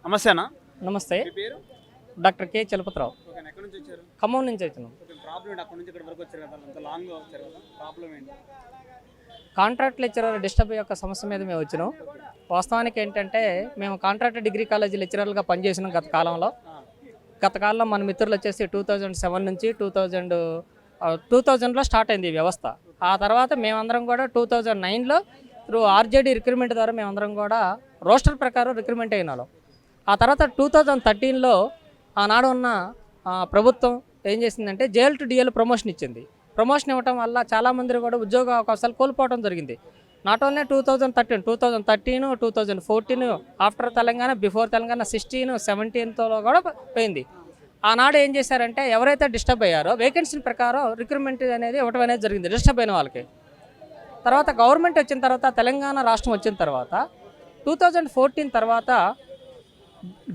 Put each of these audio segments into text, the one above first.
నమస్తేనా? నమస్తే. మీ పేరు? Doctor K Chalapathirao. ఓకేనా, ఎక్కడి నుంచి వచ్చారు? ఖమ్మం నుంచి వచ్చినాం. ప్రాబ్లం ఏంటి? అక్కడ నుంచి ఇక్కడ వరకు వచ్చారు కదా, అంత లాంగ్గా వచ్చారు కదా, ప్రాబ్లం ఏంటి? కాంట్రాక్ట్ లెక్చరర్ డిస్టర్బ్ యొక్క సమస్య మీద మేము వచ్చినాం. వాస్తవానికి ఏంటంటే మేము కాంట్రాక్ట్ డిగ్రీ కాలేజీ లెక్చరర్లుగా పనిచేసినాం గత కాలంలో మన మిత్రులు వచ్చేసి 2007 నుంచి 2000లో స్టార్ట్ అయింది ఈ వ్యవస్థ. ఆ తర్వాత మేమందరం కూడా 2009లో త్రూ ఆర్జేడీ రిక్రూట్మెంట్ ద్వారా మేమందరం కూడా రోస్టర్ ప్రకారం రిక్రూట్మెంట్ అయిన వాళ్ళం. ఆ తర్వాత 2013లో ఆనాడు ఉన్న ప్రభుత్వం ఏం చేసిందంటే జేఎల్ టు డిఎల్ ప్రమోషన్ ఇచ్చింది. ప్రమోషన్ ఇవ్వడం వల్ల చాలామంది కూడా ఉద్యోగ అవకాశాలు కోల్పోవడం జరిగింది. Not only 2013, 2014 after Telangana, before Telangana 16, 17తో కూడా పోయింది. ఆనాడు ఏం చేశారంటే ఎవరైతే డిస్టర్బ్ అయ్యారో వేకెన్సీ ప్రకారం రిక్రూట్మెంట్ అనేది ఇవ్వడం అనేది జరిగింది డిస్టర్బ్ అయిన వాళ్ళకి. తర్వాత గవర్నమెంట్ వచ్చిన తర్వాత, తెలంగాణ రాష్ట్రం వచ్చిన తర్వాత 2014 తర్వాత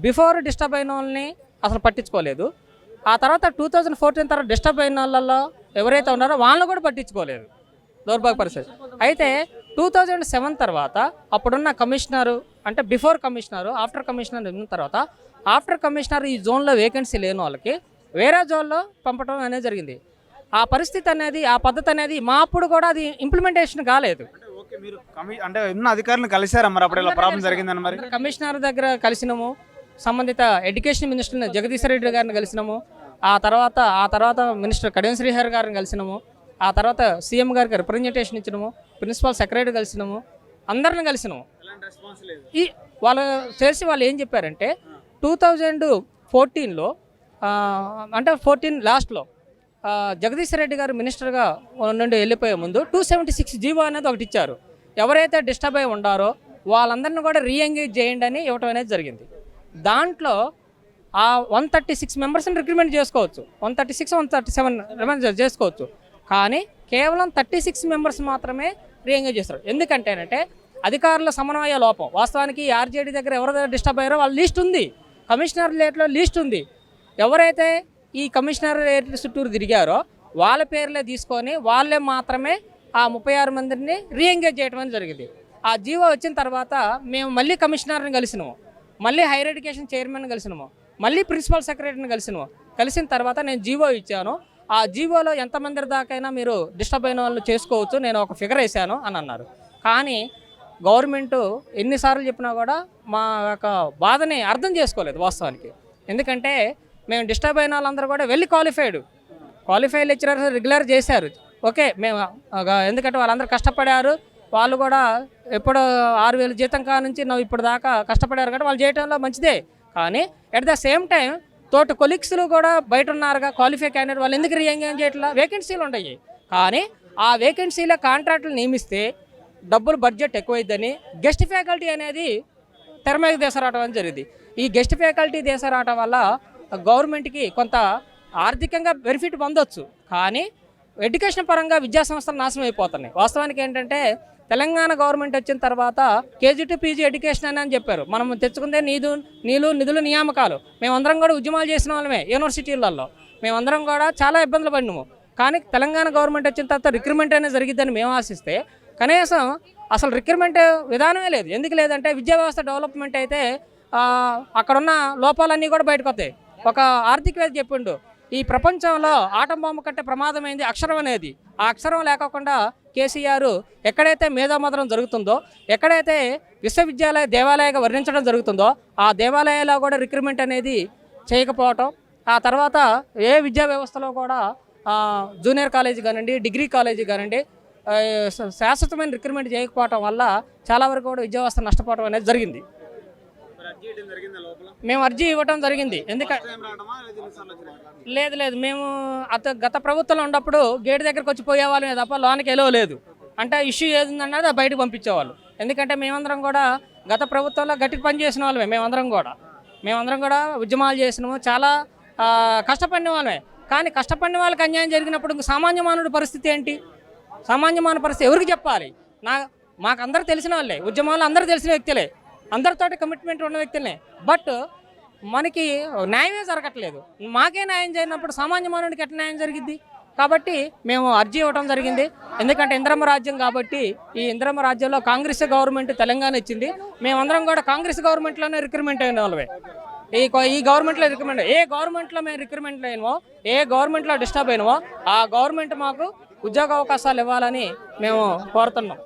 బిఫోర్ డిస్టర్బ్ అయిన వాళ్ళని అసలు పట్టించుకోలేదు. ఆ తర్వాత 2014 తర్వాత డిస్టర్బ్ అయిన వాళ్ళల్లో ఎవరైతే ఉన్నారో వాళ్ళని కూడా పట్టించుకోలేదు, దౌర్భాగ్య పరిస్థితి. అయితే 2007 తర్వాత అప్పుడున్న కమిషనరు, అంటే బిఫోర్ కమిషనరు, ఆఫ్టర్ కమిషనర్ ఉన్న తర్వాత ఆఫ్టర్ కమిషనర్ ఈ జోన్లో వేకెన్సీ లేని వాళ్ళకి వేరే జోన్లో పంపడం అనేది జరిగింది. ఆ పరిస్థితి అనేది, ఆ పద్ధతి అనేది మా అప్పుడు కూడా అది ఇంప్లిమెంటేషన్ కాలేదు. ఓకే, మీరు అంటే ఉన్న అధికారులను కలిసారా మరి? అప్పుడు ఇలా ప్రాబ్లం జరిగిందని మరి కమిషనర్ దగ్గర కలిసినాము, సంబంధిత ఎడ్యుకేషన్ మినిస్టర్ జగదీశ్వర రెడ్డి గారిని కలిసినాము, ఆ తర్వాత మినిస్టర్ కడియం శ్రీహరి గారిని కలిసినాము, ఆ తర్వాత సీఎం గారికి రిప్రజెంటేషన్ ఇచ్చినాము, ప్రిన్సిపల్ సెక్రటరీ కలిసినాము, అందరిని కలిసినాము. ఈ వాళ్ళు వాళ్ళు ఏం చెప్పారంటే 2014లో అంటే 14 లాస్ట్లో జగదీశ్వర రెడ్డి గారు మినిస్టర్గా నుండి వెళ్ళిపోయే ముందు 276 జీవో అనేది ఒకటి ఇచ్చారు. ఎవరైతే డిస్టర్బ్ అయి ఉండారో వాళ్ళందరినీ కూడా రీఎంగేజ్ చేయండి అని ఇవ్వటం అనేది జరిగింది. దాంట్లో ఆ 136 మెంబర్స్ని రిక్రూట్మెంట్ చేసుకోవచ్చు, 136, 137 చేసుకోవచ్చు. కానీ కేవలం 36 మెంబర్స్ మాత్రమే రీఎంగేజ్ చేస్తారు. ఎందుకంటేనంటే అధికారుల సమన్వయ లోపం. వాస్తవానికి ఆర్జేడీ దగ్గర ఎవరి డిస్టర్బ్ అయ్యారో వాళ్ళ లిస్ట్ ఉంది, కమిషనర్ రేట్లో లిస్ట్ ఉంది. ఎవరైతే ఈ కమిషనర్ రేట్ చుట్టూరు తిరిగారో వాళ్ళ పేర్లే తీసుకొని వాళ్ళే మాత్రమే ఆ 36 మందిని రీఎంగేజ్ చేయడం అనేది జరిగింది. ఆ జీవో వచ్చిన తర్వాత మేము మళ్ళీ కమిషనర్ని కలిసినాము, మళ్ళీ హైయర్ ఎడ్యుకేషన్ చైర్మన్ కలిసినాము, మళ్ళీ ప్రిన్సిపల్ సెక్రటరీని కలిసినాము. కలిసిన తర్వాత నేను జీవో ఇచ్చాను. ఆ జీవోలో ఎంతమంది దాకైనా మీరు డిస్టర్బ్ అయిన వాళ్ళు చేసుకోవచ్చు, నేను ఒక ఫిగర్ వేసాను అని అన్నారు. కానీ గవర్నమెంటు ఎన్నిసార్లు చెప్పినా కూడా మా యొక్క బాధని అర్థం చేసుకోలేదు వాస్తవానికి. ఎందుకంటే మేము డిస్టర్బ్ అయిన వాళ్ళందరూ కూడా వెళ్ళి క్వాలిఫైడ్ లెక్చరర్స్ రెగ్యులర్ చేశారు. ఓకే, మేము ఎందుకంటే వాళ్ళందరూ కష్టపడారు, వాళ్ళు కూడా ఎప్పుడు 6,000 జీతం నుంచి ఇప్పుడు దాకా కష్టపడారు కాబట్టి వాళ్ళు చేయడంలో మంచిదే. కానీ అట్ ద సేమ్ టైం తోటి కొలీగ్స్లు కూడా బయట ఉన్నారుగా క్వాలిఫై క్యాండిడేట్, వాళ్ళు ఎందుకు రీఎంగేజ్ చేయట్లా? వేకెన్సీలు ఉన్నాయి, కానీ ఆ వేకెన్సీలో కాంట్రాక్టులు నియమిస్తే డబ్బులు బడ్జెట్ ఎక్కువైద్దని గెస్ట్ ఫ్యాకల్టీ అనేది తెర మీద తీసుకురావడం అనేది జరిగింది. ఈ గెస్ట్ ఫ్యాకల్టీ తీసుకురావడం వల్ల గవర్నమెంట్కి కొంత ఆర్థికంగా బెనిఫిట్ పొందొచ్చు, కానీ ఎడ్యుకేషన్ పరంగా విద్యాసంస్థలు నాశనం అయిపోతున్నాయి. వాస్తవానికి ఏంటంటే తెలంగాణ గవర్నమెంట్ వచ్చిన తర్వాత కేజీ టు పీజీ ఎడ్యుకేషన్ అని చెప్పారు. మనం తెచ్చుకుందే నిధులు నియామకాలు. మేమందరం కూడా ఉద్యమాలు చేసిన వాళ్ళమే యూనివర్సిటీలలో, మేమందరం కూడా చాలా ఇబ్బందులు పడినాము. కానీ తెలంగాణ గవర్నమెంట్ వచ్చిన తర్వాత రిక్రూట్మెంట్ అనేది జరిగిద్దని మేము ఆశిస్తే కనీసం అసలు రిక్రూట్మెంట్ విధానమే లేదు. ఎందుకు లేదంటే విద్యా వ్యవస్థ డెవలప్మెంట్ అయితే అక్కడున్న లోపాలన్నీ కూడా బయటకు వస్తాయి. ఒక ఆర్థికవేత్త చెప్పిండు, ఈ ప్రపంచంలో ఆటం బాంబు కంటే ప్రమాదమైంది అక్షరం అనేది. ఆ అక్షరం లేకుండా కేసీఆర్ ఎక్కడైతే మేధామదనం జరుగుతుందో, ఎక్కడైతే విశ్వవిద్యాలయ దేవాలయంగా వర్ణించడం జరుగుతుందో ఆ దేవాలయాల్లో కూడా రిక్రూట్మెంట్ అనేది చేయకపోవటం, ఆ తర్వాత ఏ విద్యా వ్యవస్థలో కూడా జూనియర్ కాలేజీ కానివ్వండి, డిగ్రీ కాలేజీ కానివ్వండి శాశ్వతమైన రిక్రూట్మెంట్ చేయకపోవటం వల్ల చాలా వరకు కూడా విద్యా వ్యవస్థ నష్టపోవడం అనేది జరిగింది. మేము అర్జీ ఇవ్వటం జరిగింది. ఎందుకంటే లేదు మేము గత ప్రభుత్వంలో ఉన్నప్పుడు గేట్ దగ్గరకు వచ్చి పోయేవాళ్ళమే తప్ప లోనికి వెళ్ళలేదు. అంటే ఇష్యూ ఏదన్నది బయటకు పంపించేవాళ్ళు. ఎందుకంటే మేమందరం కూడా గత ప్రభుత్వంలో గట్టికి పని చేసిన వాళ్ళమే, మేమందరం కూడా ఉద్యమాలు చేసినాము, చాలా కష్టపడిన వాళ్ళమే. కానీ కష్టపడిన వాళ్ళకి అన్యాయం జరిగినప్పుడు సామాన్య మానవుడి పరిస్థితి ఏంటి? సామాన్య మానవ పరిస్థితి ఎవరికి చెప్పాలి? మాకు అందరూ తెలిసిన వాళ్ళే, ఉద్యమాలు అందరూ తెలిసిన వ్యక్తులే, అందరితోటి కమిట్మెంట్ ఉన్న వ్యక్తులే. బట్ మనకి న్యాయమే జరగట్లేదు. మాకే న్యాయం జరిగినప్పుడు సామాన్య మానవుడికి ఎట్లా న్యాయం జరిగిద్ది? కాబట్టి మేము అర్జీ ఇవ్వడం జరిగింది. ఎందుకంటే ఇందిరమ్మ రాజ్యం కాబట్టి ఈ ఇందిరమ్మ రాజ్యంలో కాంగ్రెస్ గవర్నమెంట్ తెలంగాణ ఇచ్చింది. మేమందరం కూడా కాంగ్రెస్ గవర్నమెంట్లోనే రిక్రూట్మెంట్ అయిన వాళ్ళమే. ఈ గవర్నమెంట్లో రిక్రూట్మెంట్, ఏ గవర్నమెంట్లో మేము రిక్రూట్మెంట్ అయినమో, ఏ గవర్నమెంట్లో డిస్టర్బ్ అయినమో ఆ గవర్నమెంట్ మాకు ఉద్యోగ అవకాశాలు ఇవ్వాలని మేము కోరుతున్నాం.